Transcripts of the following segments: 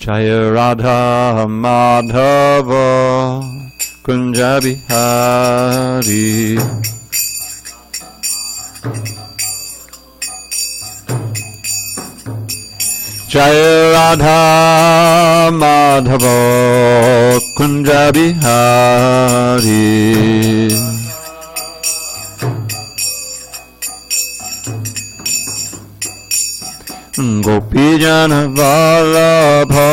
Jaya Radha Madhava Kunja Bihari. Jaya Radha Madhava Kunja Bihari. Gopijana Vallabha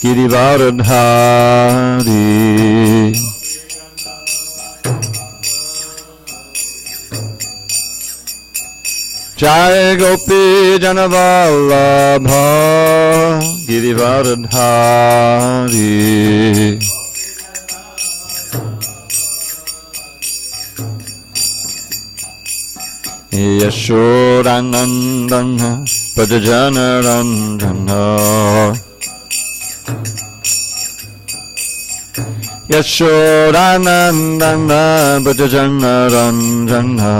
Girivaradhari. Jai Gopijana Vallabha Girivaradhari. Yashodanandana Prajajana Ranjana. Yashodanandana Prajajana Ranjana.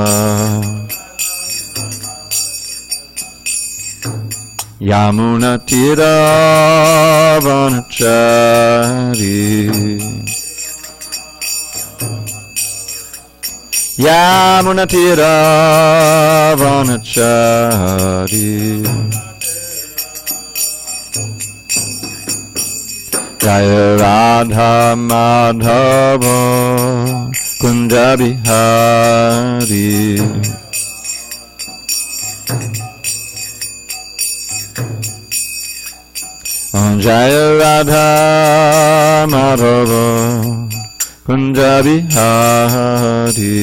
Yamuna Tira Vanachari. Yamuna Tira Vanachari. Jaya Radha Madhava Kunja Bihari. Jaya Radha Madhava Kunja Bihari.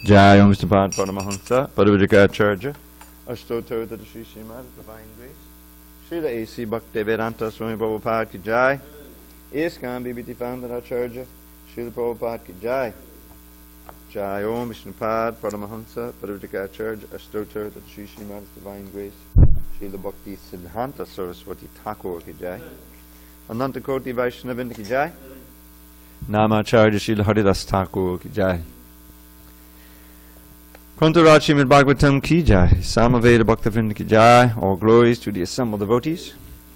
Jai Om Sripad Paramahansa Parivajikacharya Ashtotar Shri Srimad Divine Grace Srila A.C. Bhaktivedanta Swami Prabhupada Ki Jai. ISKCON BBT Founder Acharya Srila Prabhupada Ki Jai. Jai Om Vishnupad Paramahansa Parivajikacharya Ashtotar Shri Srimad Divine Grace Srila Bhakti Siddhanta Saraswati Thakur Ki Jai. Ananta Koti Vaishnavinda Ki Jai. Namacharya Srila Haridas Thakur Ki Jai. Kantaraj srimadbhagavatam Ki Jai. Samaveda Bhaktavrinda Ki Jai. All glories to the assembled devotees.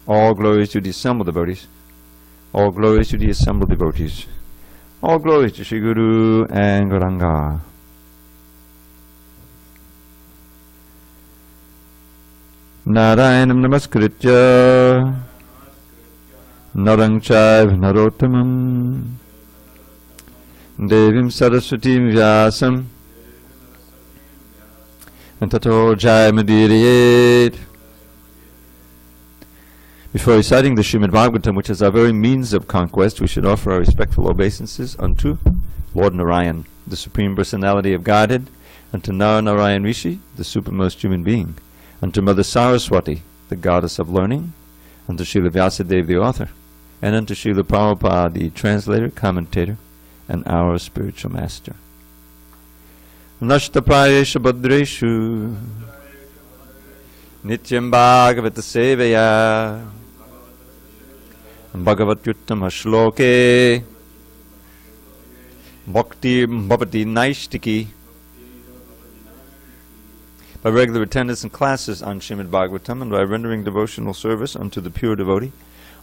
All glories to the assembled devotees. All glories to the assembled devotees. All glories to Sri Guru and Gauranga. Narayanam namaskritya Narang chaiv narottamam Devim Saraswatim Vyasam and Tato Jayamadiriyet. Before reciting the Srimad Bhagavatam, which is our very means of conquest, we should offer our respectful obeisances unto Lord Narayan, the Supreme Personality of Godhead, unto Narayan Rishi, the supermost human being, unto Mother Saraswati, the goddess of learning, unto Srila Vyasadeva, the author, and unto Srila Prabhupada, the translator, commentator, and our spiritual master. Nashtaprayesha Bhadreshu Nityam Bhagavata Sevaya Bhagavatyuttama Shloke Bhakti Bhavati Naishtiki. By regular attendance in classes on Srimad Bhagavatam and by rendering devotional service unto the pure devotee,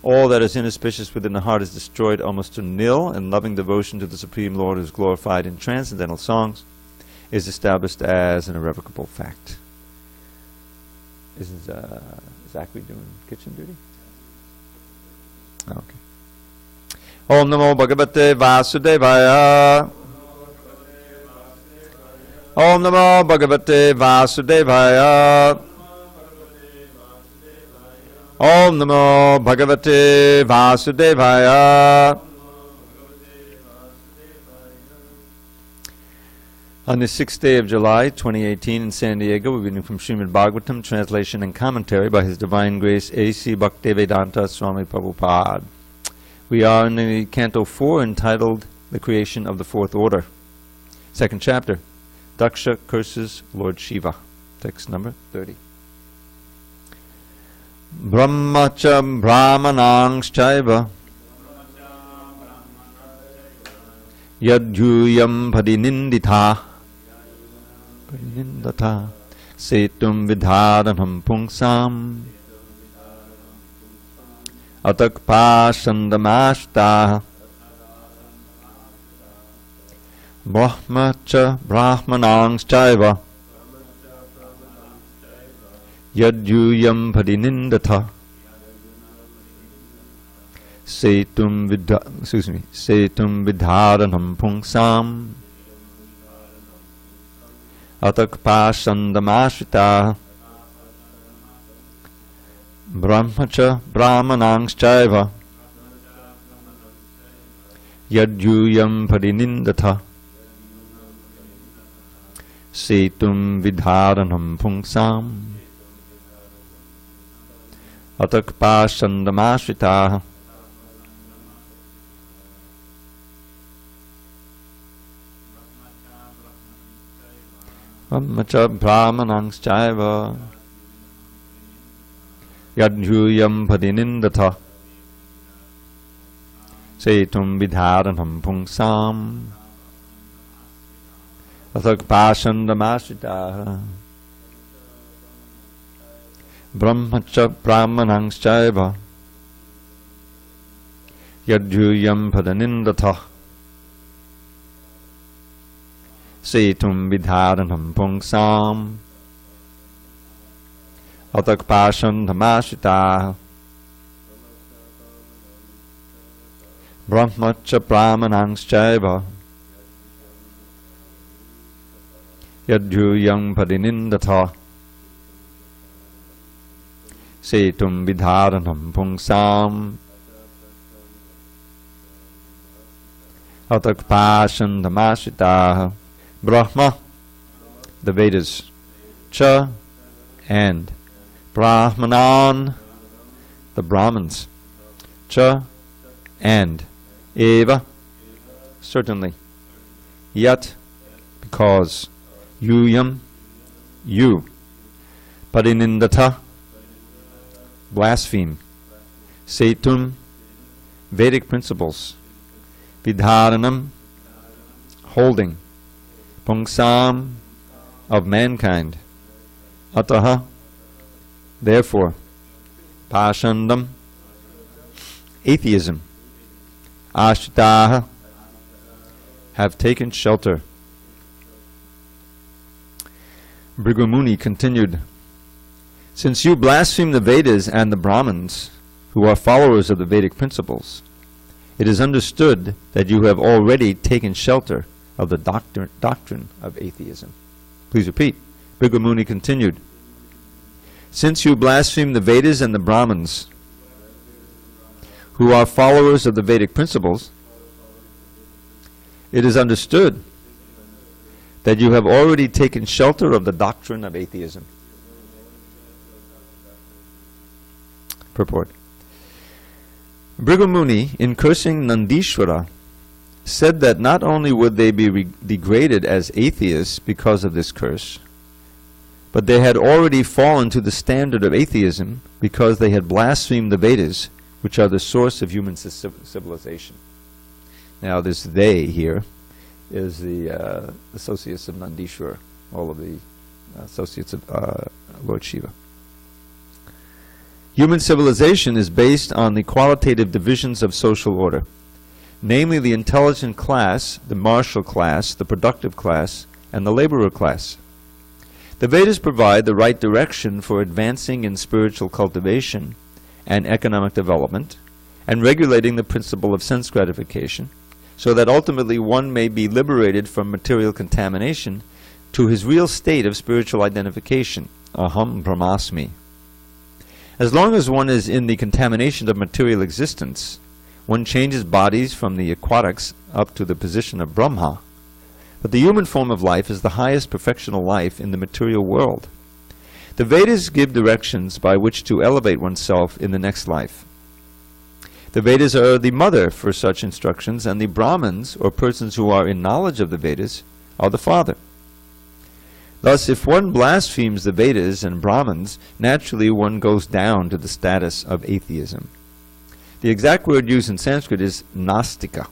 all that is inauspicious within the heart is destroyed almost to nil, and loving devotion to the Supreme Lord who is glorified in transcendental songs is established as an irrevocable fact. Isn't Zachary doing kitchen duty? Okay. Om Namo Bhagavate Vasudevaya. Om Namo Bhagavate Vasudevaya. Om Namo Bhagavate Vasudevaya. On the 6th day of July, 2018, in SanDiego, we're reading from Srimad Bhagavatam, translation and commentary by His Divine Grace A.C. Bhaktivedanta Swami Prabhupada. We are in the Canto 4, entitled The Creation of the Fourth Order. Second chapter, Daksha curses Lord Shiva. Text number 30. Brahmacha brahmanangschaiva Yadhyuyam padininditha setum vidharanam pungsam atakpasandamashta brahmacha brahmanangschaiva yadhyuyam padininditha setum vidharanam pungsam atakpasandamashita brahmacha brahmanangschaiva yadhyuyam padininditha setum vidharanam pungsam atakpasandamashita brahmacha brahmanangschaiva yadhyuyam padininditha setum vidharanam pungsam atakpasandamashita brahmacha brahmanangschaiva yadhyuyam padininditha setum vidharanam pungsam atakpasandamashita brahmacha brahmanangschaiva yadhyuyam padininditha setum vidharanam pungsam atakpasandamashita. Brahma, the Vedas, Cha, and Brahmanan, the Brahmins, Cha, and Eva, certainly, Yat, because, Yuyam, you, Padinindata, blaspheme, Setum, Vedic principles, Vidharanam, holding, Pungsam, of mankind, Ataha, therefore, Pashandam, atheism, Ashritaha, have taken shelter. Bhrigu Muni continued, since you blaspheme the Vedas and the Brahmins, who are followers of the Vedic principles, it is understood that you have already taken shelter of the doctrine of atheism. Please repeat. Bhrigu Muni continued, since you blaspheme the Vedas and the Brahmins, who are followers of the Vedic principles, it is understood that you have already taken shelter of the doctrine of atheism. Purport. Bhrigu Muni, in cursing Nandishvara, said that not only would they be degraded as atheists because of this curse, but they had already fallen to the standard of atheism because they had blasphemed the Vedas, which are the source of human civilization. Now this they here is the associates of Nandishvara, all of the associates of Lord Shiva. Human civilization is based on the qualitative divisions of social order, namely the intelligent class, the martial class, the productive class, and the laborer class. The Vedas provide the right direction for advancing in spiritual cultivation and economic development, and regulating the principle of sense gratification, so that ultimately one may be liberated from material contamination to his real state of spiritual identification, aham brahmasmi. As long as one is in the contamination of material existence, one changes bodies from the aquatics up to the position of Brahma. But the human form of life is the highest perfectional life in the material world. The Vedas give directions by which to elevate oneself in the next life. The Vedas are the mother for such instructions, and the Brahmins, or persons who are in knowledge of the Vedas, are the father. Thus, if one blasphemes the Vedas and Brahmins, naturally one goes down to the status of atheism. The exact word used in Sanskrit is nastika.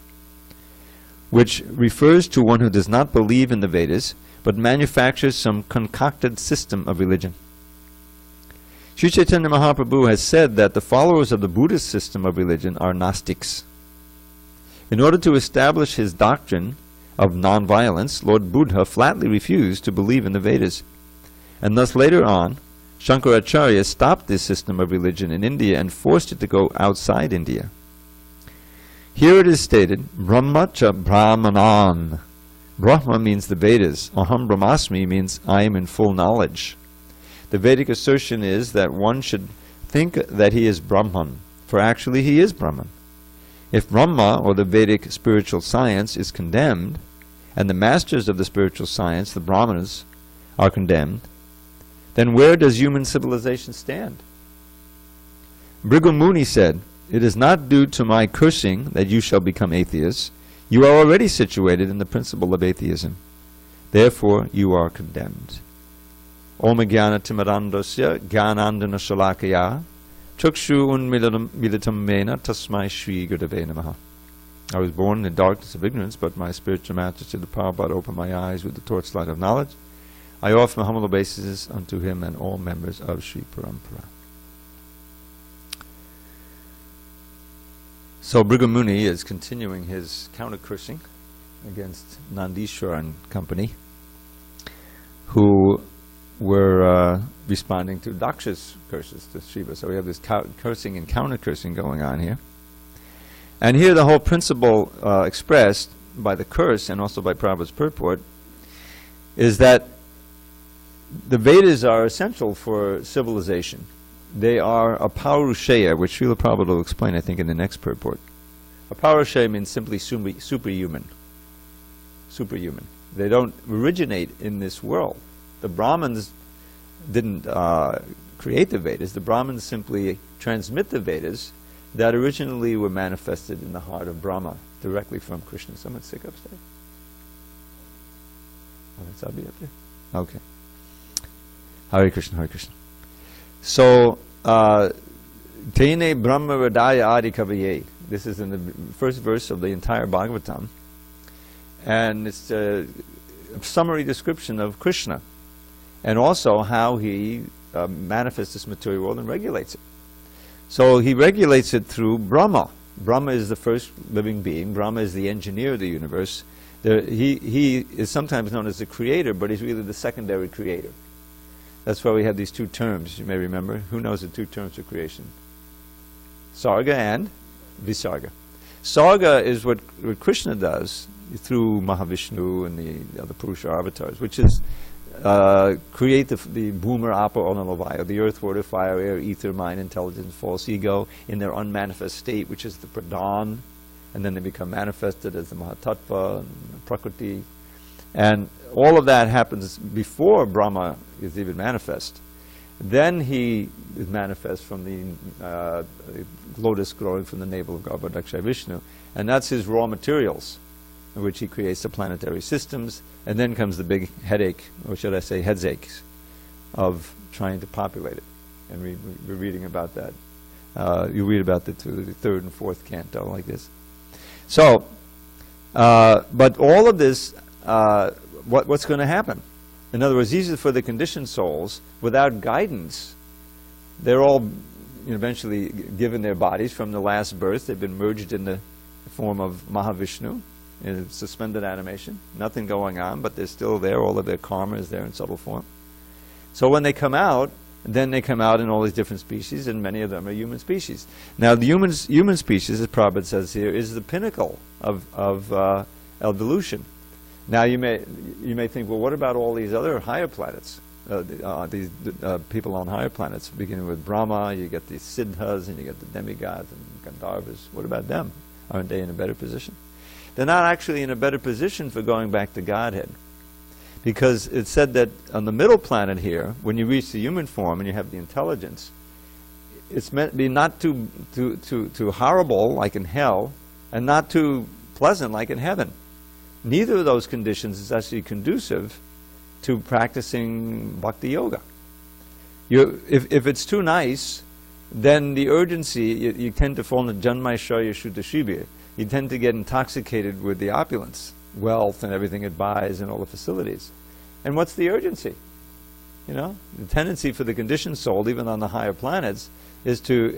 which refers to one who does not believe in the Vedas, but manufactures some concocted system of religion. Sri Chaitanya Mahaprabhu has said that the followers of the Buddhist system of religion are Gnostics. In order to establish his doctrine of non-violence, Lord Buddha flatly refused to believe in the Vedas. And thus later on, Shankaracharya stopped this system of religion in India and forced it to go outside India. Here it is stated, Brahma cha Brahmanan. Brahma means the Vedas. Aham Brahmasmi means I am in full knowledge. The Vedic assertion is that one should think that he is Brahman, for actually he is Brahman. If Brahma, or the Vedic spiritual science, is condemned, and the masters of the spiritual science, the Brahmanas, are condemned, then where does human civilization stand? Bhrigu Muni said, "It is not due to my cursing that you shall become atheists. You are already situated in the principle of atheism. Therefore you are condemned." Om Jnana Timarandasya Jnanandana Shalakaya Chukshu Unmilitam Mena Tasmai Shri Gurave Namaha. I was born in the darkness of ignorance, but my spiritual master, the Prabhupada, opened my eyes with the torchlight of knowledge. I offer my humble obeisances unto him and all members of Sri Parampara. So Bhrigu Muni is continuing his counter-cursing against Nandishwar and company, who were responding to Daksha's curses to Shiva. So we have this cursing and counter-cursing going on here. And here the whole principle expressed by the curse and also by Prabhupada's purport is that the Vedas are essential for civilization. They are a Paurusheya, which Srila Prabhupada will explain, I think, in the next purport. A Paurusheya means simply superhuman. Superhuman. They don't originate in this world. The Brahmins didn't create the Vedas. The Brahmins simply transmit the Vedas that originally were manifested in the heart of Brahma, directly from Krishna. Someone sick upstairs? Oh, that's Abhi up there? Okay. Hare Krishna, Hare Krishna. So, Tene Brahma Radaya Adi Kavaye. This is in the first verse of the entire Bhagavatam. And it's a summary description of Krishna. And also how he manifests this material world and regulates it. So he regulates it through Brahma. Brahma is the first living being. Brahma is the engineer of the universe. He is sometimes known as the creator, but he's really the secondary creator. That's why we have these two terms, you may remember. Who knows the two terms of creation? Sarga and Visarga. Sarga is what Krishna does through Mahavishnu and the other Purusha avatars, which is create the Bhumar Apa Onalavaya, the earth, water, fire, air, ether, mind, intelligence, false ego, in their unmanifest state, which is the Pradhan, and then they become manifested as the Mahatattva and Prakriti. And all of that happens before Brahma is even manifest. Then he is manifest from the lotus growing from the navel of Garbhodakshay Vishnu, and that's his raw materials, in which he creates the planetary systems, and then comes the big headache, or should I say headaches, of trying to populate it. And we're reading about that. You read about that through the third and fourth canto, like this. So, but all of this, what's going to happen? In other words, these are for the conditioned souls. Without guidance, they're all eventually given their bodies from the last birth. They've been merged in the form of Mahavishnu, in suspended animation. Nothing going on, but they're still there. All of their karma is there in subtle form. So when they come out, then they come out in all these different species, and many of them are human species. Now, the human species, as Prabhupada says here, is the pinnacle of evolution. Now, you may think, well, what about all these other higher planets? These people on higher planets, beginning with Brahma, you get the Siddhas, and you get the demigods and Gandharvas. What about them? Aren't they in a better position? They're not actually in a better position for going back to Godhead. Because it's said that on the middle planet here, when you reach the human form and you have the intelligence, it's meant to be not too horrible like in hell, and not too pleasant like in heaven. Neither of those conditions is actually conducive to practicing bhakti yoga. If it's too nice, then the urgency, you tend to fall into Janmaishwarya Shuddha Shibir. You tend to get intoxicated with the opulence, wealth, and everything it buys, and all the facilities. And what's the urgency? You know, the tendency for the conditioned soul, even on the higher planets, is to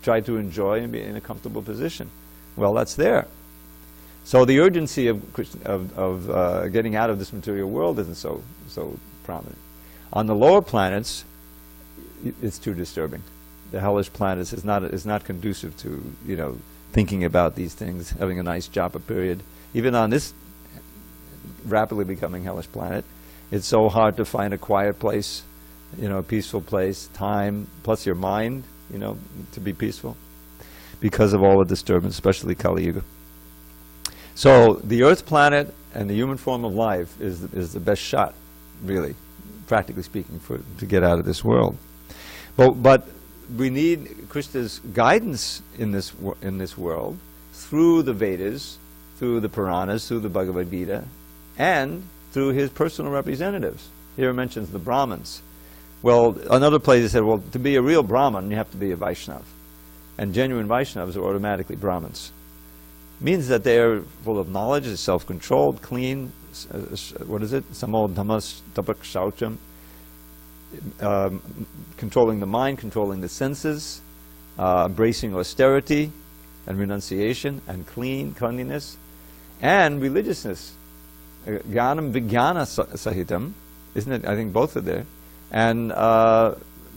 try to enjoy and be in a comfortable position. Well, that's there. So the urgency of getting out of this material world isn't so prominent. On the lower planets, it's too disturbing. The hellish planets is not conducive to, you know, thinking about these things, having a nice japa period. Even on this rapidly becoming hellish planet, it's so hard to find a quiet place, you know, a peaceful place, time, plus your mind, you know, to be peaceful, because of all the disturbance, especially Kali Yuga. So the Earth planet and the human form of life is the best shot, really, practically speaking, to get out of this world. But we need Krishna's guidance in this world through the Vedas, through the Puranas, through the Bhagavad Gita, and through his personal representatives. Here it mentions the Brahmins. Well, another place it said, well, to be a real Brahmin, you have to be a Vaishnava. And genuine Vaishnavas are automatically Brahmins. Means that they are full of knowledge, they're self-controlled, clean, what is it? Samo dhammas tapak shaucham. Controlling the mind, controlling the senses, embracing austerity and renunciation and cleanliness, and religiousness. Jnanam vijnana sahitam, isn't it? I think both are there. And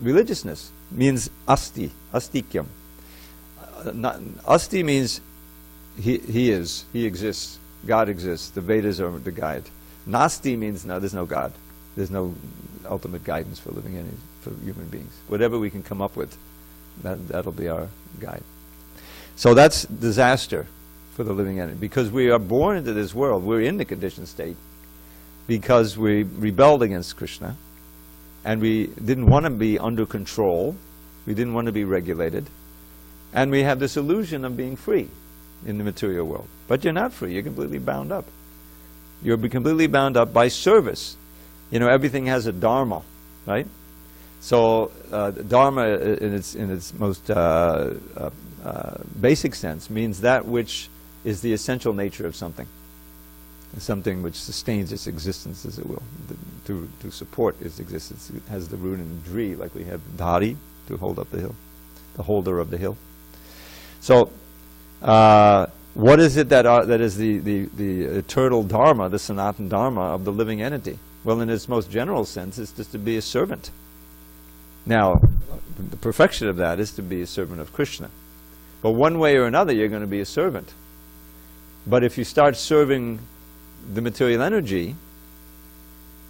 religiousness means asti, astikyam. Asti means he exists, God exists, the Vedas are the guide. Nasti means no, there's no God. There's no ultimate guidance for living entities, for human beings. Whatever we can come up with, that'll be our guide. So that's disaster for the living entity, because we are born into this world. We're in the conditioned state because we rebelled against Krishna, and we didn't want to be under control. We didn't want to be regulated, and we have this illusion of being free in the material world. But you're not free. You're completely bound up. You're completely bound up by service. You know, everything has a dharma, right? So dharma, in its most basic sense, means that which is the essential nature of something, something which sustains its existence, as it will, to support its existence. It has the root in dri, like we have dhari, to hold up the hill, the holder of the hill. So, what is it that is the eternal dharma, the Sanatana dharma of the living entity? Well, in its most general sense, it's just to be a servant. Now, the perfection of that is to be a servant of Krishna. But one way or another, you're going to be a servant. But if you start serving the material energy,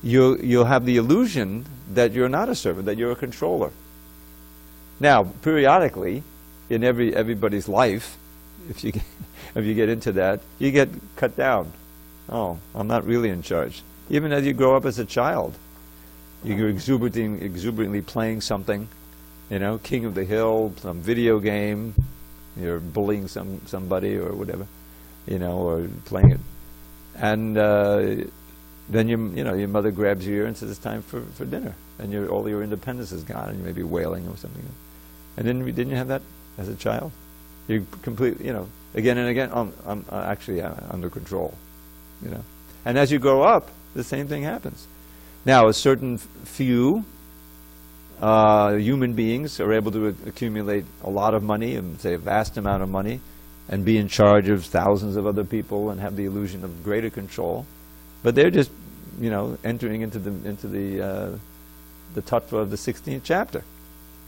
you'll have the illusion that you're not a servant, that you're a controller. Now, periodically, in everybody's life, if you get into that, you get cut down. Oh, I'm not really in charge. Even as you grow up as a child, you're exuberantly playing something, you know, king of the hill, some video game, you're bullying somebody or whatever, you know, or playing it. And then your mother grabs your ear and says it's time for dinner, and all your independence is gone, and you may be wailing or something. And didn't you have that as a child? You completely, you know, again and again, I'm actually under control, you know. And as you grow up, the same thing happens. Now, a certain few human beings are able to accumulate a lot of money, and say a vast amount of money, and be in charge of thousands of other people and have the illusion of greater control. But they're just, you know, entering into the tattva of the 16th chapter.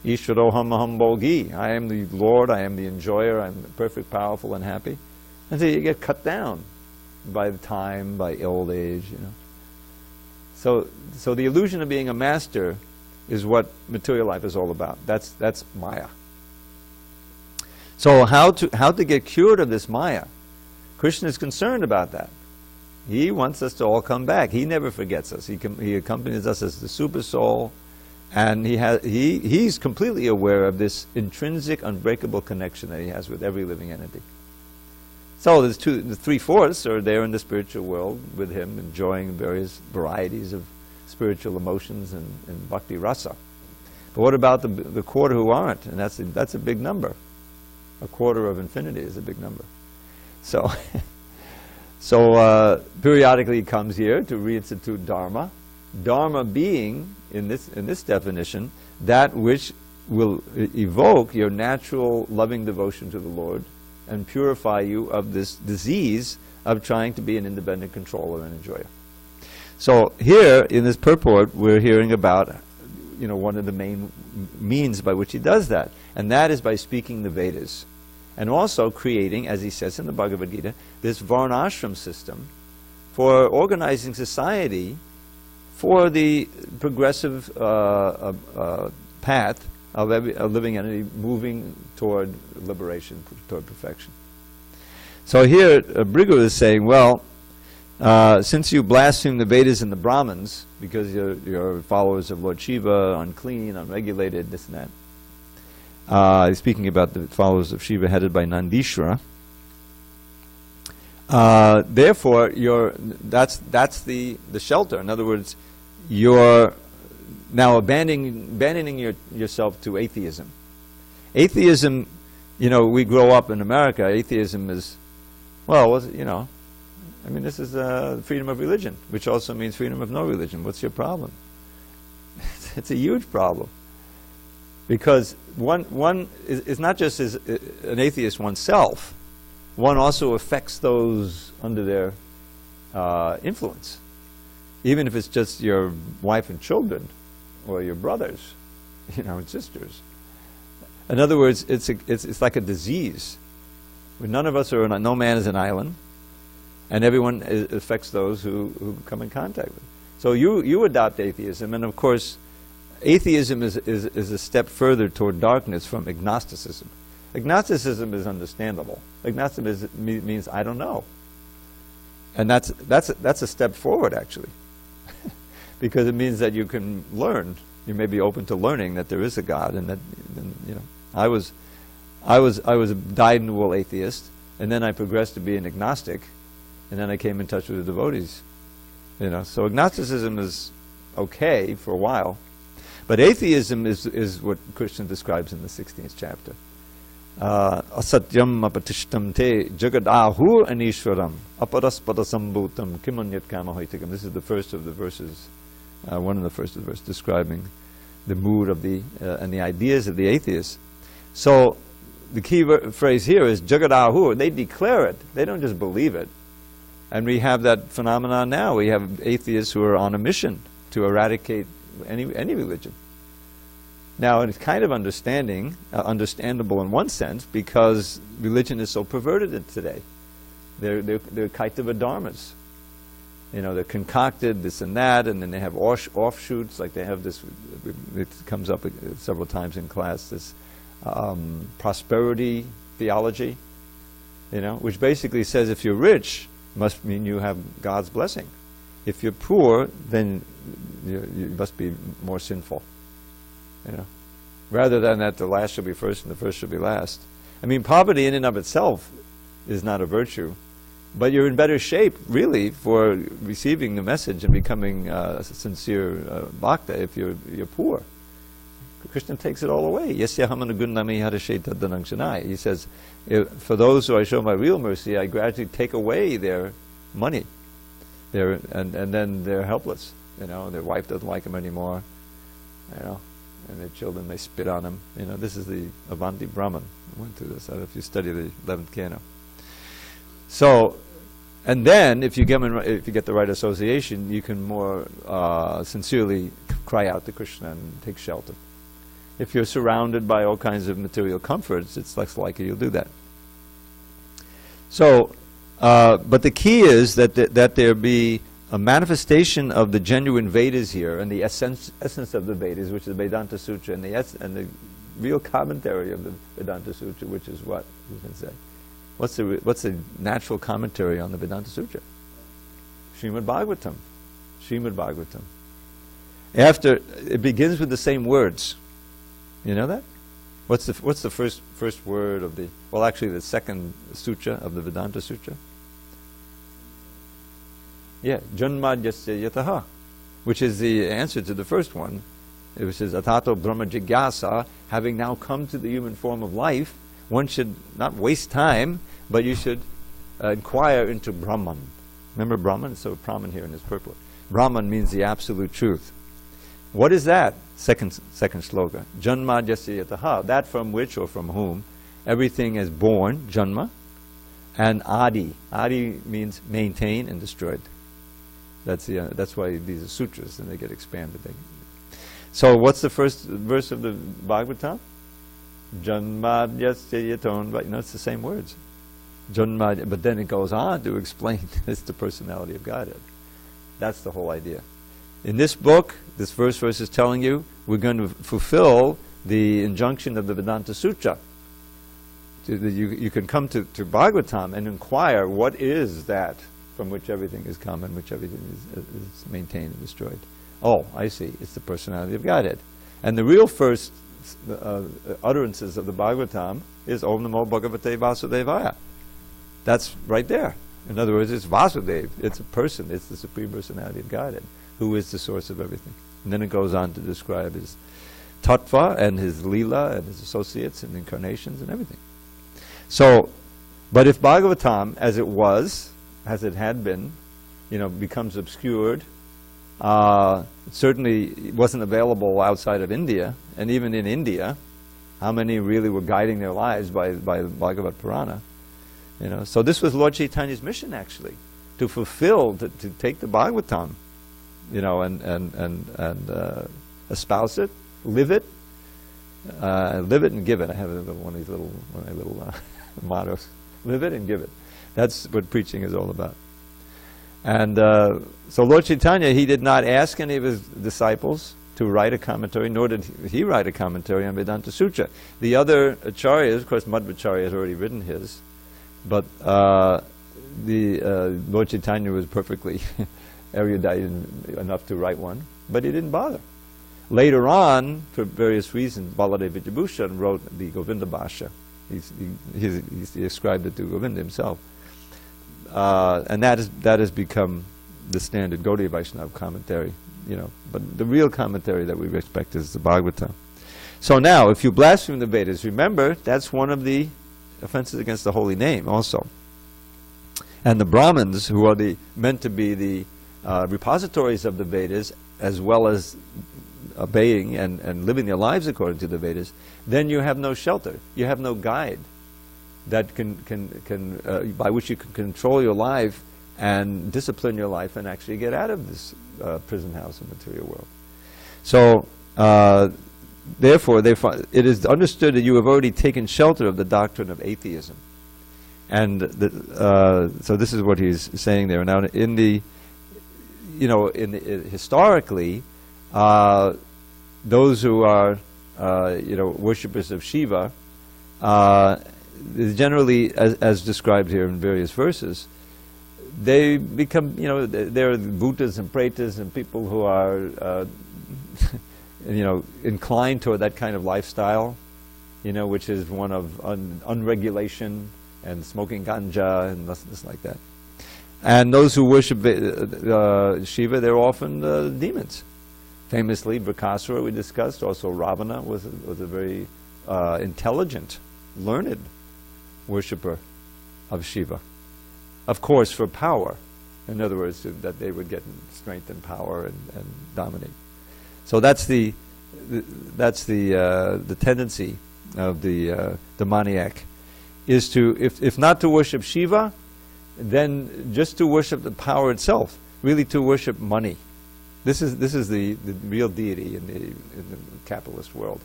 Ishvaroham aham bhogi. I am the Lord, I am the enjoyer, I'm perfect, powerful, and happy. And so you get cut down by the time, by old age, you know. So the illusion of being a master is what material life is all about. That's Maya. So how to get cured of this Maya? Krishna is concerned about that. He wants us to all come back. He never forgets us. He accompanies us as the super soul, and he's completely aware of this intrinsic, unbreakable connection that he has with every living entity. So the 3/4 are there in the spiritual world with him, enjoying various varieties of spiritual emotions and bhakti rasa. But what about the quarter who aren't? And that's a big number. A quarter of infinity is a big number. So, so periodically he comes here to reinstitute Dharma. Dharma being, in this definition, that which will evoke your natural loving devotion to the Lord and purify you of this disease of trying to be an independent controller and enjoyer. So here, in this purport, we're hearing about, one of the main means by which he does that, and that is by speaking the Vedas, and also creating, as he says in the Bhagavad Gita, this Varnashram system for organizing society for the progressive path of a living entity moving toward liberation, toward perfection. So here, Bhrigu is saying, well, since you blaspheme the Vedas and the Brahmins, because you're followers of Lord Shiva, unclean, unregulated, this and that. He's speaking about the followers of Shiva headed by Nandishvara. Therefore, that's the shelter. In other words, you're now abandoning yourself to atheism. Atheism, we grow up in America, atheism is, this is freedom of religion, which also means freedom of no religion. What's your problem? It's a huge problem. Because one is not just an atheist oneself, one also affects those under their influence. Even if it's just your wife and children, or your brothers, and sisters. In other words, it's like a disease. None of us are, no man is an island, and everyone affects those who come in contact with it. So you adopt atheism, and of course, atheism is a step further toward darkness from agnosticism. Agnosticism is understandable. Agnosticism means I don't know, and that's a step forward actually, because it means that you can learn. You may be open to learning that there is a God, and that I was a dyed-in-the-wool atheist, and then I progressed to be an agnostic, and then I came in touch with the devotees. So agnosticism is okay for a while, but atheism is what Krishna describes in the 16th chapter. Asatyam apatishtam te jagadahu anishwaram aparaspada sambhutam kimanyat kamahoitikam. This is the first of the verses, one of the first of the verses describing the mood of and the ideas of the atheists. So the key phrase here is jagadahu. They declare it. They don't just believe it. And we have that phenomenon now. We have atheists who are on a mission to eradicate any religion. Now, it's kind of understandable in one sense, because religion is so perverted today. They're kaitava dharmas. They're concocted, this and that, and then they have offshoots, like they have this, it comes up several times in class, this prosperity theology, which basically says if you're rich, must mean you have God's blessing. If you're poor, then you must be more sinful. Rather than that the last shall be first and the first shall be last. Poverty in and of itself is not a virtue, but you're in better shape, really, for receiving the message and becoming a sincere bhakta if you're poor. Krishna takes it all away. He says, for those who I show my real mercy, I gradually take away their money. And then they're helpless. Their wife doesn't like them anymore. And their children, they spit on them. This is the Avanti Brahman. I went through this. I don't know if you study the 11th canto. So, and then if you get the right association, you can more sincerely cry out to Krishna and take shelter. If you're surrounded by all kinds of material comforts, it's less likely you'll do that. So, but the key is that there be a manifestation of the genuine Vedas here, and the essence of the Vedas, which is the Vedanta Sutra, and the real commentary of the Vedanta Sutra, which is what you can say. What's the natural commentary on the Vedanta Sutra? Srimadbhagavatam. Srimadbhagavatam. After it begins with the same words. You know that? What's the first word of the? Well, actually, the second sutra of the Vedanta Sutra. Yeah, Janmadyasya yataha, which is the answer to the first one. It says, Atato Brahma Jigyasa, having now come to the human form of life, one should not waste time, but you should inquire into Brahman. Remember Brahman? So Brahman here in his purport. Brahman means the absolute truth. What is that? Second sloka. Janma jasya yataha. That from which or from whom everything is born, janma, and adi. Adi means maintained and destroyed. That's why these are sutras and they get expanded. So what's the first verse of the Bhagavatam? Janma jasya yaton. You know, it's the same words. Janma, but then it goes on to explain it's the personality of Godhead. That's the whole idea. In this book, this verse is telling you we're going to fulfill the injunction of the Vedanta Sutra. You can come to Bhagavatam and inquire what is that from which everything is come and which everything is maintained and destroyed. Oh, I see. It's the personality of Godhead. And the real first utterances of the Bhagavatam is Om Namo Bhagavate Vasudevaya. That's right there. In other words, it's Vasudev. It's a person. It's the Supreme Personality of Godhead, who is the source of everything. And then it goes on to describe his tattva and his lila and his associates and incarnations and everything. So, but if Bhagavatam, as it had been, becomes obscured, it certainly wasn't available outside of India, and even in India, how many really were guiding their lives by Bhagavad Purana? So this was Lord Chaitanya's mission, actually, to fulfill, to take the Bhagavatam, and espouse it, live it and give it. I have one of my little mottos: live it and give it. That's what preaching is all about. And so Lord Chaitanya, he did not ask any of his disciples to write a commentary, nor did he write a commentary on Vedanta Sutra. The other acharyas, of course, Madhvacharya has already written his. But Lord Chaitanya was perfectly erudite enough to write one, but he didn't bother. Later on, for various reasons, Baladeva Vijabhushan wrote the Govinda Bhasha. He ascribed it to Govinda himself. And that has become the standard Gaudiya Vaishnava commentary, But the real commentary that we respect is the Bhagavatam. So now, if you blaspheme the Vedas, remember, that's one of the offenses against the holy name also. And the Brahmins, who are meant to be the repositories of the Vedas, as well as obeying and living their lives according to the Vedas, then you have no shelter. You have no guide that can by which you can control your life and discipline your life and actually get out of this prison house of material world. So therefore, it is understood that you have already taken shelter of the doctrine of atheism, and so this is what he's saying there. Now, historically, those who are worshippers of Shiva, generally, as described here in various verses, they become they're Bhutas and Pretas and people who are inclined toward that kind of lifestyle, which is one of unregulation and smoking ganja and this like that. And those who worship Shiva, they're often demons. Famously, Brakasura we discussed. Also, Ravana was a very intelligent, learned worshipper of Shiva. Of course, for power. In other words, that they would get strength and power and dominate. So that's the tendency of the demoniac, is to, if not to worship Shiva, then just to worship the power itself, really to worship money. This is the real deity in the capitalist world.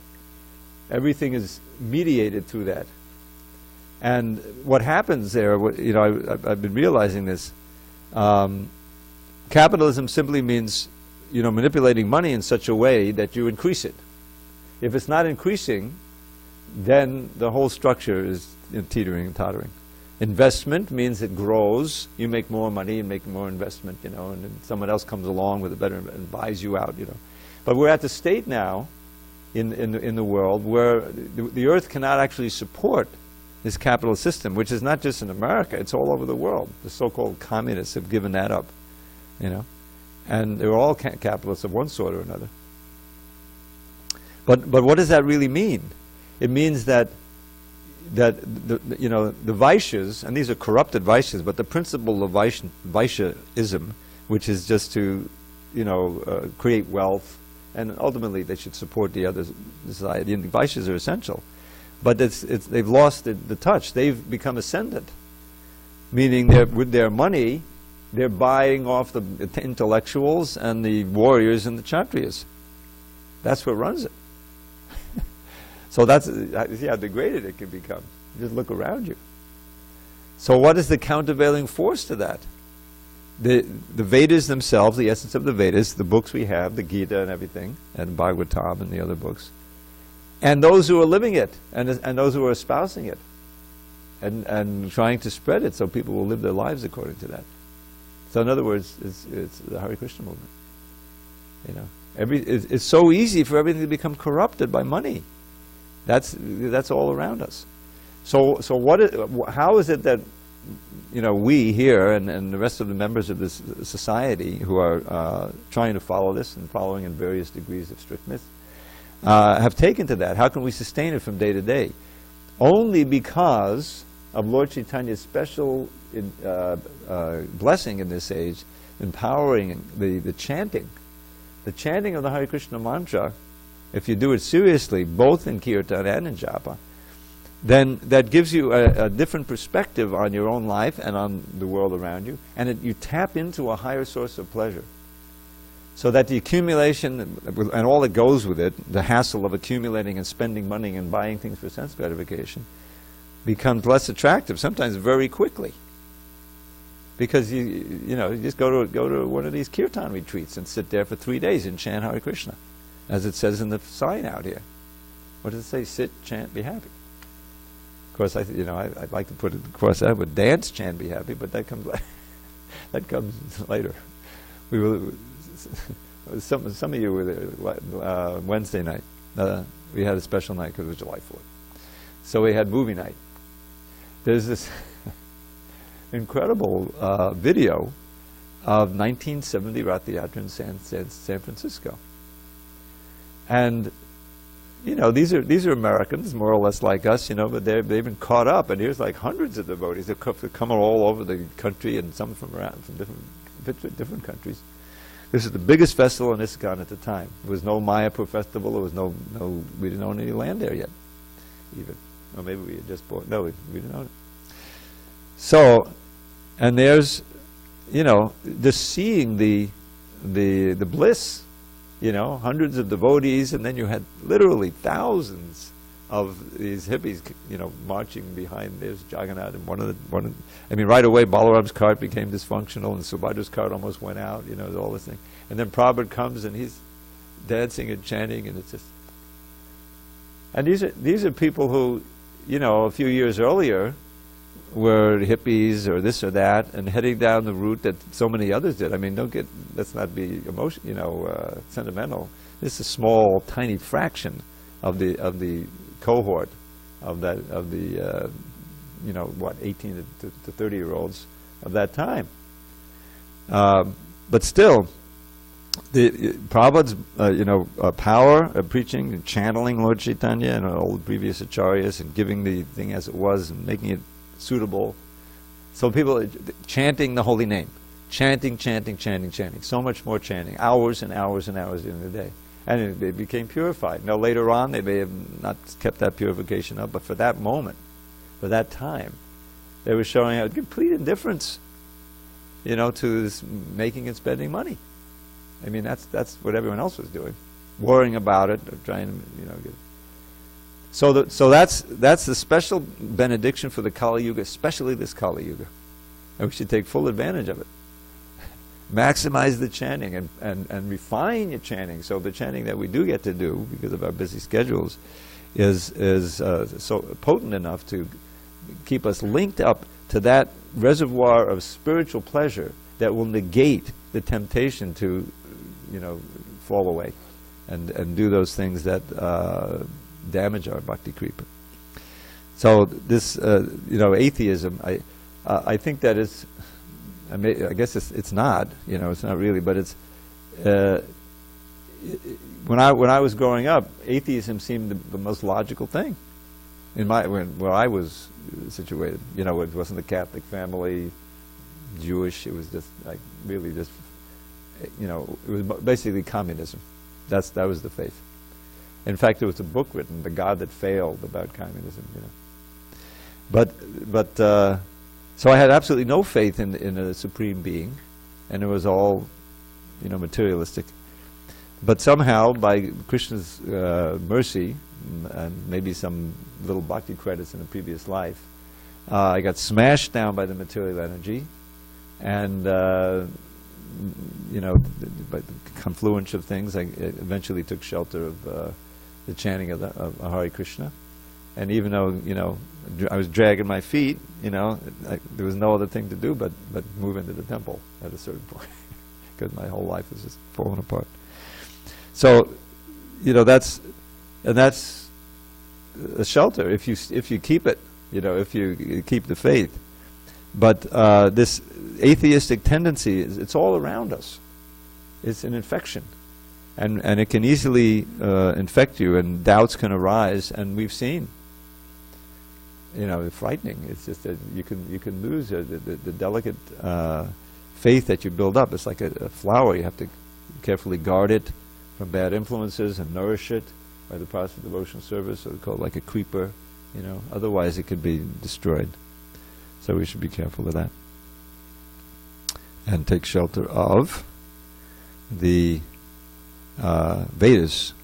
Everything is mediated through that. And what happens there, I've been realizing this. Capitalism simply means, manipulating money in such a way that you increase it. If it's not increasing, then the whole structure is teetering and tottering. Investment means it grows. You make more money and make more investment, and then someone else comes along with a better and buys you out, But we're at the state now in the world where the earth cannot actually support this capitalist system, which is not just in America, it's all over the world. The so-called communists have given that up, and they're all capitalists of one sort or another. But what does that really mean? It means that that the Vaishyas, and these are corrupted Vaishyas, but the principle of Vaishyaism, which is just to create wealth, and ultimately they should support the other society. And the Vaishyas are essential, but they've lost the touch. They've become ascendant, meaning with their money, they're buying off the intellectuals and the warriors and the Kshatriyas. That's what runs it. So see how degraded it can become. Just look around you. So what is the countervailing force to that? The Vedas themselves, the essence of the Vedas, the books we have, the Gita and everything, and Bhagavatam and the other books, and those who are living it, and those who are espousing it, and trying to spread it so people will live their lives according to that. So in other words, it's the Hare Krishna movement. It's so easy for everything to become corrupted by money. That's all around us. So how is it that we here and the rest of the members of this society who are trying to follow this and following in various degrees of strictness have taken to that? How can we sustain it from day to day? Only because of Lord Chaitanya's special blessing in this age, empowering the chanting. The chanting of the Hare Krishna mantra, if you do it seriously, both in kirtan and in japa, then that gives you a different perspective on your own life and on the world around you, and you tap into a higher source of pleasure. So that the accumulation, and all that goes with it, the hassle of accumulating and spending money and buying things for sense gratification, becomes less attractive, sometimes very quickly. Because you just go to one of these kirtan retreats and sit there for 3 days and chant Hare Krishna, as it says in the sign out here. What does it say? Sit, chant, be happy. Of course, I'd like to put it across that with dance, chant, be happy, but that comes that comes later. We will. Some of you were there Wednesday night. We had a special night because it was July 4th. So we had movie night. There's this incredible video of 1970 Rath Yatra in San Francisco. And these are Americans, more or less like us, but they've been caught up, and here's like hundreds of devotees that come all over the country, and some from different countries. This is the biggest festival in ISKCON at the time. There was no Mayapur festival. There was we didn't own any land there yet, even. Or maybe we had just bought. No, we didn't own it. So, and there's, just seeing the bliss, hundreds of devotees, and then you had literally thousands of these hippies, marching behind. There's Jagannath, and right away Balaram's cart became dysfunctional, and Subhadra's cart almost went out. All this thing, and then Prabhu comes and he's dancing and chanting, and it's just. And these are people who, a few years earlier, were hippies or this or that, and heading down the route that so many others did. Let's not be sentimental. This is a small, tiny fraction of the cohort of the 18 to 30-year-olds of that time. But still, the Prabhupada's power of preaching and channeling Lord Chaitanya and all the previous acharyas and giving the thing as it was and making it suitable. So people are chanting the holy name, chanting, so much more chanting, hours and hours and hours during the day. And they became purified. Now later on they may have not kept that purification up, but for that moment, for that time, they were showing a complete indifference, to this making and spending money. That's what everyone else was doing, worrying about it, or trying to, get it. So that's the special benediction for the Kali Yuga, especially this Kali Yuga. And we should take full advantage of it. Maximize the chanting and refine your chanting, so the chanting that we do get to do because of our busy schedules is so potent enough to keep us linked up to that reservoir of spiritual pleasure that will negate the temptation to fall away and do those things that damage our bhakti creeper. So this atheism, I think that is, I guess it's not, it's not really, but it's when I was growing up, atheism seemed the most logical thing. where I was situated, you know, it wasn't a Catholic family, Jewish. It was just like really just, you know, it was basically communism. That was the faith. In fact, there was a book written, "The God That Failed," about communism. You know, but so I had absolutely no faith in a supreme being, and it was all, you know, materialistic. But somehow, by Krishna's mercy, and maybe some little bhakti credits in a previous life, I got smashed down by the material energy, and you know, by the confluence of things, I eventually took shelter of the chanting of Hare Krishna. And even though, you know, I was dragging my feet, you know, there was no other thing to do but move into the temple at a certain point, because my whole life was just falling apart. So, you know, that's a shelter if you keep it, you know, if you keep the faith. But this atheistic tendency it's all around us. It's an infection, and it can easily infect you, and doubts can arise. And we've seen, you know, it's frightening. It's just that you can lose the delicate faith that you build up. It's like a flower. You have to carefully guard it from bad influences and nourish it by the process of devotional service, or called like a creeper, you know. Otherwise, it could be destroyed. So we should be careful of that, and take shelter of the Vedas,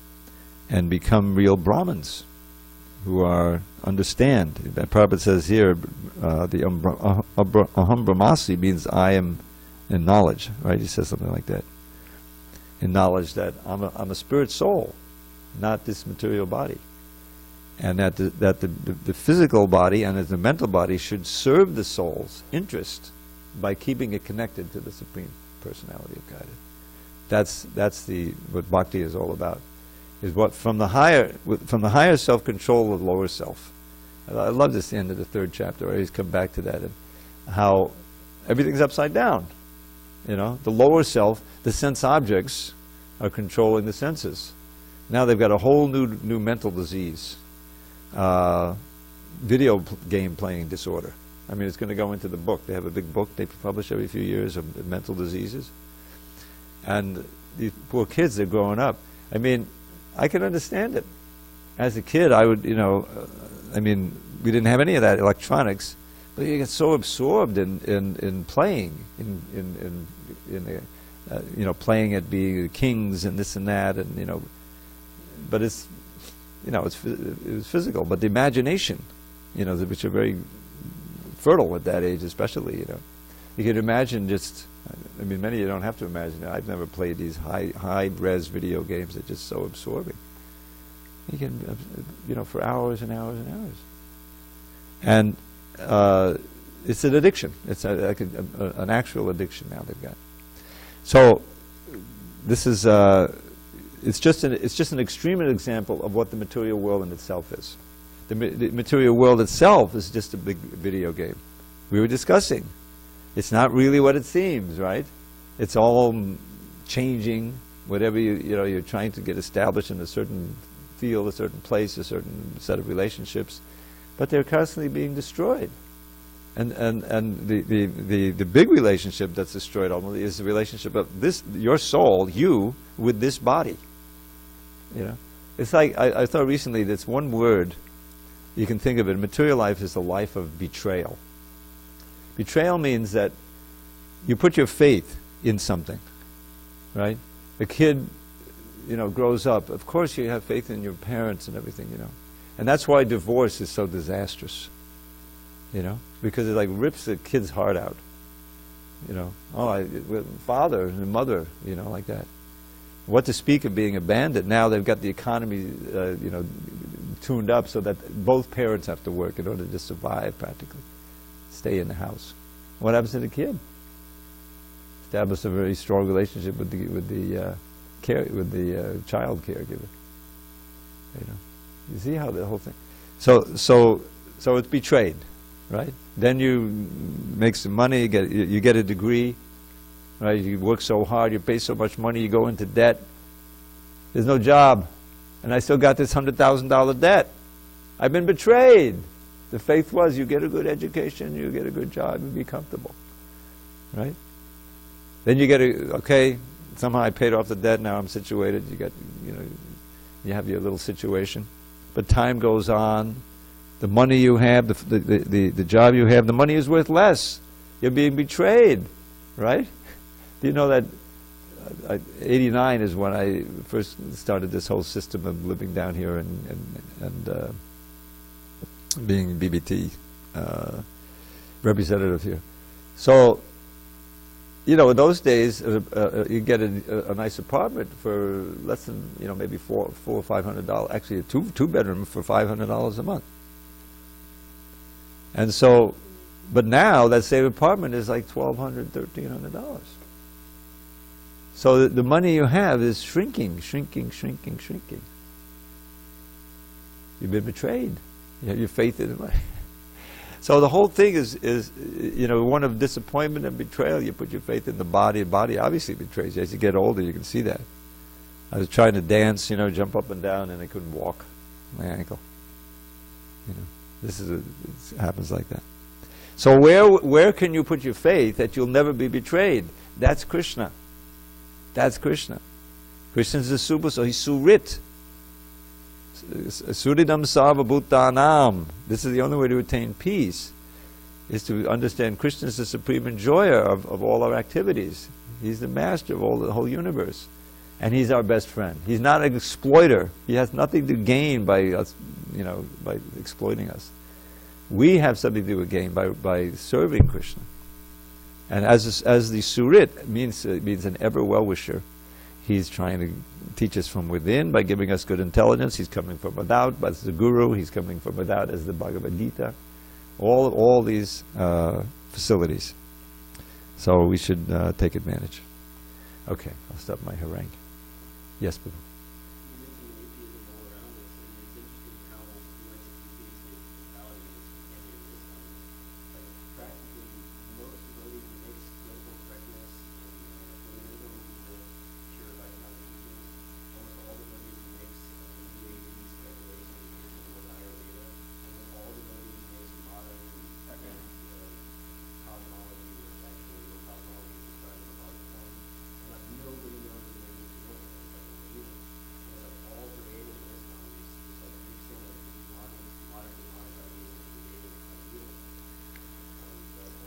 and become real Brahmins who understand. Prabhupada says here, the aham brahmasi means I am in knowledge, right? He says something like that. In knowledge that I'm a spirit soul, not this material body. And that the physical body and the mental body should serve the soul's interest by keeping it connected to the Supreme Personality of Godhead. That's what bhakti is all about. Is what from the higher self-control of the lower self. I love this end of the 3rd chapter. I always come back to that, and how everything's upside down. You know, the lower self, the sense objects, are controlling the senses. Now they've got a whole new mental disease. Video game playing disorder. I mean, it's going to go into the book. They have a big book they publish every few years of mental diseases. And these poor kids, they're growing up. I mean, I can understand it. As a kid, I would, you know, I mean, we didn't have any of that electronics, but you get so absorbed in playing, in you know, playing at being kings and this and that, and you know, but it's, you know, it was physical, but the imagination, you know, which are very fertile at that age, especially, you know, you can imagine just. I mean, many of you don't have to imagine it. I've never played these high-res video games that are just so absorbing. You can, you know, for hours and hours and hours. And it's an addiction. It's like an actual addiction now they've got. So this is it's just an extreme example of what the material world in itself is. The material world itself is just a big video game. We were discussing. It's not really what it seems, right? It's all changing. Whatever you're trying to get established in a certain field, a certain place, a certain set of relationships, but they're constantly being destroyed. And the big relationship that's destroyed ultimately is the relationship of your soul, you, with this body. You know, it's like I thought recently. That's one word you can think of it. Material life is the life of betrayal. Betrayal means that you put your faith in something, right? A kid, you know, grows up. Of course you have faith in your parents and everything, you know. And that's why divorce is so disastrous, you know, because it like rips the kid's heart out, you know. Father and mother, you know, like that. What to speak of being abandoned? Now they've got the economy, you know, tuned up so that both parents have to work in order to survive practically. Stay in the house. What happens to the kid? Establish a very strong relationship with the child caregiver. You know, you see how the whole thing. So it's betrayed, right? Then you make some money, you get a degree, right? You work so hard, you pay so much money, you go into debt. There's no job, and I still got this $100,000 debt. I've been betrayed. The faith was you get a good education, you get a good job, you be comfortable. Right? Then you get okay, somehow I paid off the debt, now I'm situated, you have your little situation. But time goes on, the money you have, the job you have, the money is worth less. You're being betrayed, right? Do you know that 89 is when I first started this whole system of living down here and being BBT representative here. So, in those days, you get a nice apartment for less than, maybe $400 or $500. Actually, a two bedroom for $500 a month. And so, but now that same apartment is like $1,200, $1,300. So the money you have is shrinking. You've been betrayed. You have your faith in the money. So the whole thing is one of disappointment and betrayal. You put your faith in the body. The body obviously betrays you. As you get older, you can see that. I was trying to dance, jump up and down, and I couldn't walk. My ankle. It happens like that. So where can you put your faith that you'll never be betrayed? That's Krishna. That's Krishna. Krishna is the super, so he's Surit. Suridam Sarva Bhutanam. This is the only way to attain peace, is to understand Krishna is the supreme enjoyer of all our activities. He's the master of the whole universe. And he's our best friend. He's not an exploiter. He has nothing to gain by us, by exploiting us. We have something to gain by serving Krishna. And as the Surit means an ever well-wisher, he's trying to teach us from within by giving us good intelligence. He's coming from without as the Guru. He's coming from without as the Bhagavad Gita. All these facilities. So we should take advantage. Okay, I'll stop my harangue. Yes, Prabhu.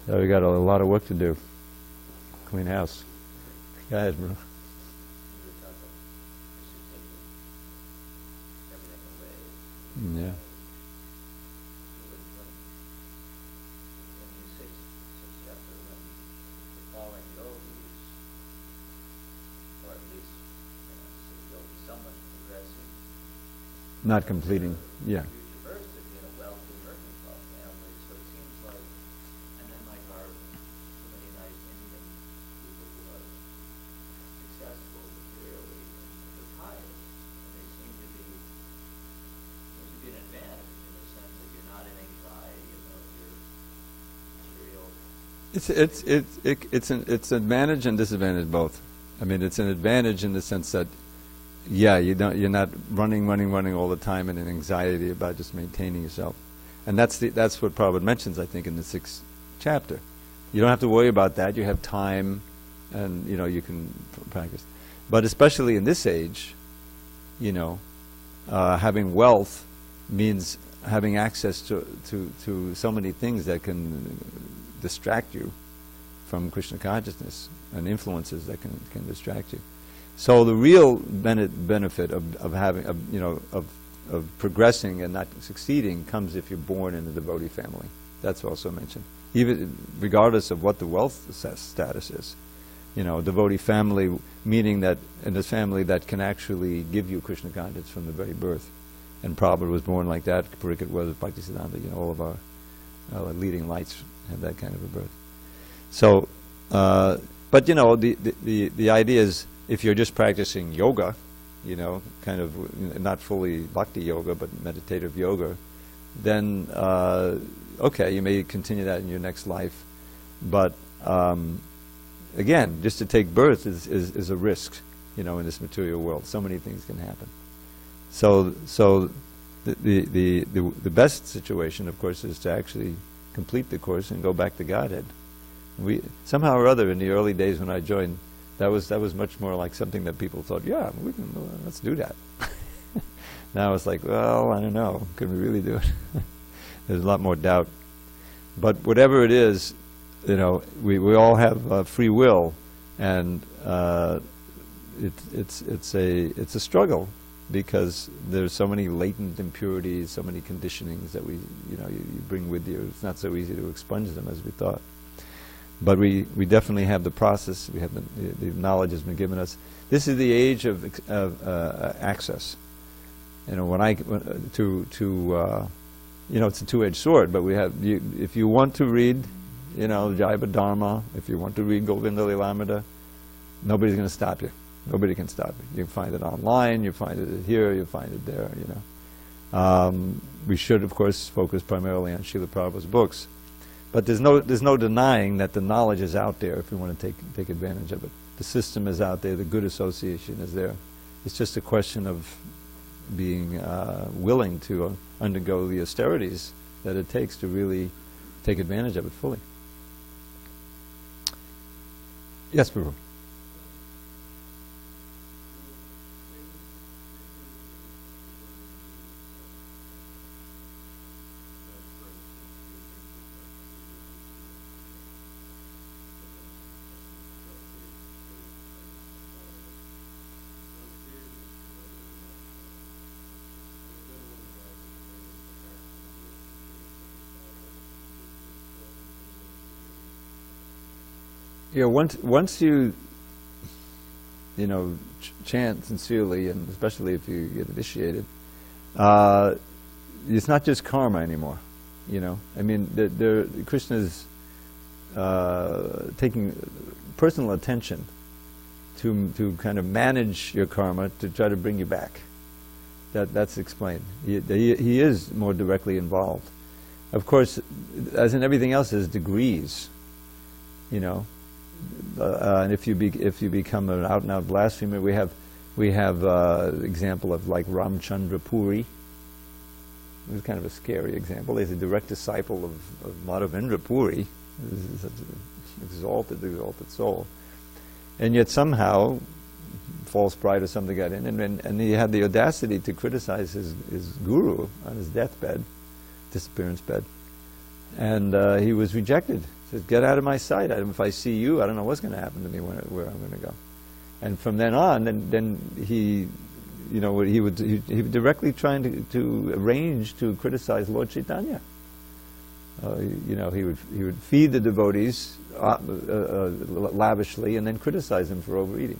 So we got a lot of work to do. Clean house. Go ahead, bro. Yeah. Not completing. Yeah. It's an advantage and disadvantage both. I mean, it's an advantage in the sense that, you're not running all the time in an anxiety about just maintaining yourself, and that's what Prabhupada mentions, I think, in the 6th chapter. You don't have to worry about that. You have time, and you can practice. But especially in this age, having wealth means having access to so many things that can distract you from Krishna consciousness, and influences that can distract you. So the real benefit of having of progressing and not succeeding comes if you're born in a devotee family. That's also mentioned, even regardless of what the wealth status is. Devotee family, meaning that in this family that can actually give you Krishna consciousness from the very birth. And Prabhupada was born like that. Pariksit was, Bhaktisiddhanta, all of our leading lights had that kind of a birth. So, but the idea is, if you're just practicing yoga, kind of not fully bhakti yoga, but meditative yoga, then okay, you may continue that in your next life. But again, just to take birth is a risk, in this material world. So many things can happen. So The best situation, of course, is to actually complete the course and go back to Godhead. We somehow or other in the early days when I joined, that was much more like something that people thought, yeah, let's do that. Now it's like, well, I don't know, can we really do it? There's a lot more doubt. But whatever it is, we all have free will, and it's a struggle, because there's so many latent impurities, so many conditionings that you bring with you. It's not so easy to expunge them as we thought. But we definitely have the process. We have the knowledge has been given us. This is the age of access. It's a two-edged sword. But if you want to read, Jaiva Dharma, if you want to read Govinda Lilamrita, nobody's going to stop you. Nobody can stop you. You can find it online. You find it here. You find it there. We should, of course, focus primarily on Srila Prabhupada's books. But there's no denying that the knowledge is out there if we want to take advantage of it. The system is out there. The good association is there. It's just a question of being willing to undergo the austerities that it takes to really take advantage of it fully. Yes, Prabhu. Once you chant sincerely, and especially if you get initiated, it's not just karma anymore. I mean, Krishna's taking personal attention to kind of manage your karma to try to bring you back. That's explained. He is more directly involved. Of course, as in everything else, there's degrees. And if you become an out-and-out blasphemer, we have example of like Ramchandra Puri. It was kind of a scary example. He's a direct disciple of Madhavendra Puri. He's such an exalted soul, and yet somehow false pride or something got in, and he had the audacity to criticize his guru on his disappearance bed, and he was rejected. He says, "Get out of my sight. If I see you, I don't know what's going to happen to me where I'm going to go." And from then on, then he would directly trying to arrange to criticize Lord Chaitanya. He would feed the devotees lavishly and then criticize them for overeating.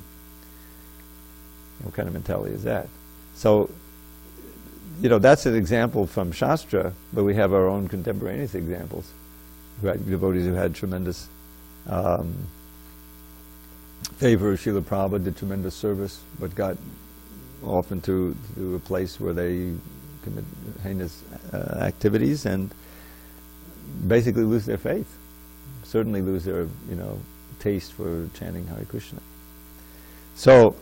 What kind of mentality is that? So, that's an example from Shastra, but we have our own contemporaneous examples. Who had devotees who had tremendous favor of Srila Prabhupada, did tremendous service, but got off into a place where they commit heinous activities and basically lose their faith. Certainly lose their taste for chanting Hare Krishna. So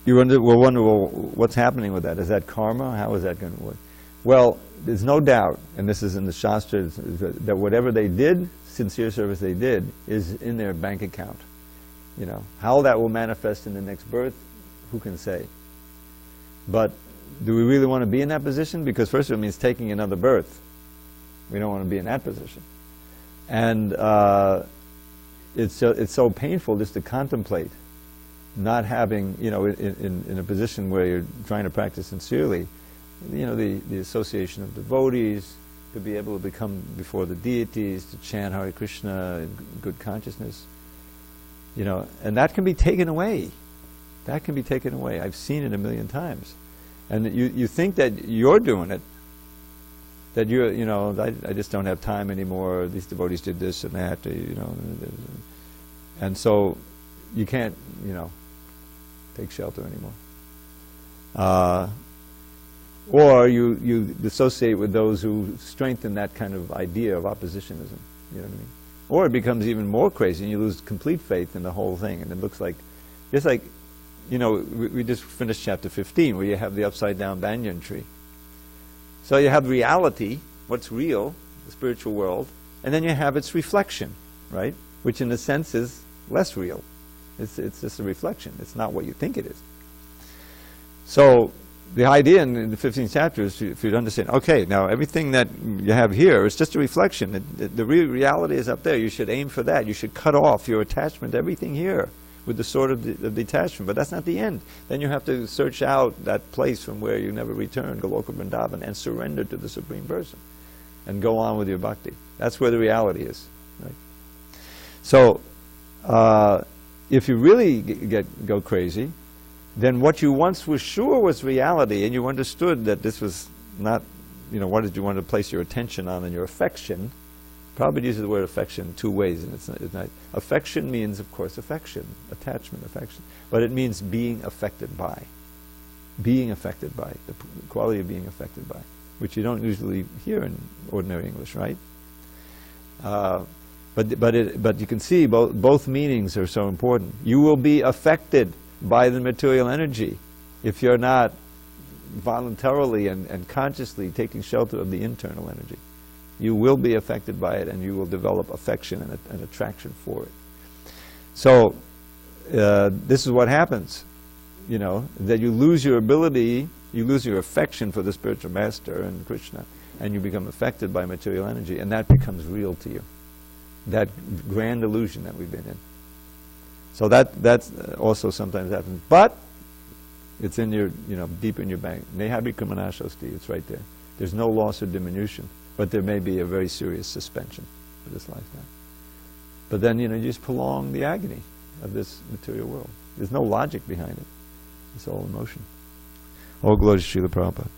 we'll wonder, what's happening with that? Is that karma? How is that going to work? Well, there's no doubt, and this is in the Shastras, that whatever they did, sincere service they did, is in their bank account. How that will manifest in the next birth, who can say? But do we really want to be in that position? Because first of all, it means taking another birth. We don't want to be in that position. And it's so painful just to contemplate not having, in a position where you're trying to practice sincerely, the association of devotees, to be able to become before the deities, to chant Hare Krishna in good consciousness, and that can be taken away. That can be taken away. I've seen it a million times. And you think that you're doing it, that I just don't have time anymore, these devotees did this and that, and so you can't, take shelter anymore. Or you associate with those who strengthen that kind of idea of oppositionism. You know what I mean? Or it becomes even more crazy, and you lose complete faith in the whole thing, and it looks like, just like, we just finished chapter 15, where you have the upside down banyan tree. So you have reality, what's real, the spiritual world, and then you have its reflection, right? Which in a sense is less real. It's just a reflection. It's not what you think it is. So the idea in the 15th chapter is for you to understand, okay, now everything that you have here is just a reflection. The real reality is up there. You should aim for that. You should cut off your attachment to everything here with the sword of detachment. But that's not the end. Then you have to search out that place from where you never return, Goloka Vrindavan, and surrender to the Supreme Person and go on with your bhakti. That's where the reality is. Right? So if you really go crazy, then what you once were sure was reality, and you understood that this was not, what did you want to place your attention on and your affection. Prabhupada uses the word affection in two ways, and it's not. Affection means, of course, affection, attachment, affection, but it means being affected by. Being affected by, the quality of being affected by, which you don't usually hear in ordinary English, right? But you can see both meanings are so important. You will be affected by the material energy if you're not voluntarily and consciously taking shelter of the internal energy. You will be affected by it, and you will develop affection and attraction for it. So this is what happens, that you lose your ability, you lose your affection for the spiritual master and Krishna, and you become affected by material energy, and that becomes real to you. That grand illusion that we've been in. So that's also sometimes happens, but it's in your, deep in your bank. Nehabi Krimanashosti, it's right there. There's no loss or diminution, but there may be a very serious suspension for this lifetime. But then, you just prolong the agony of this material world. There's no logic behind it. It's all emotion. All glory to Srila Prabhupada.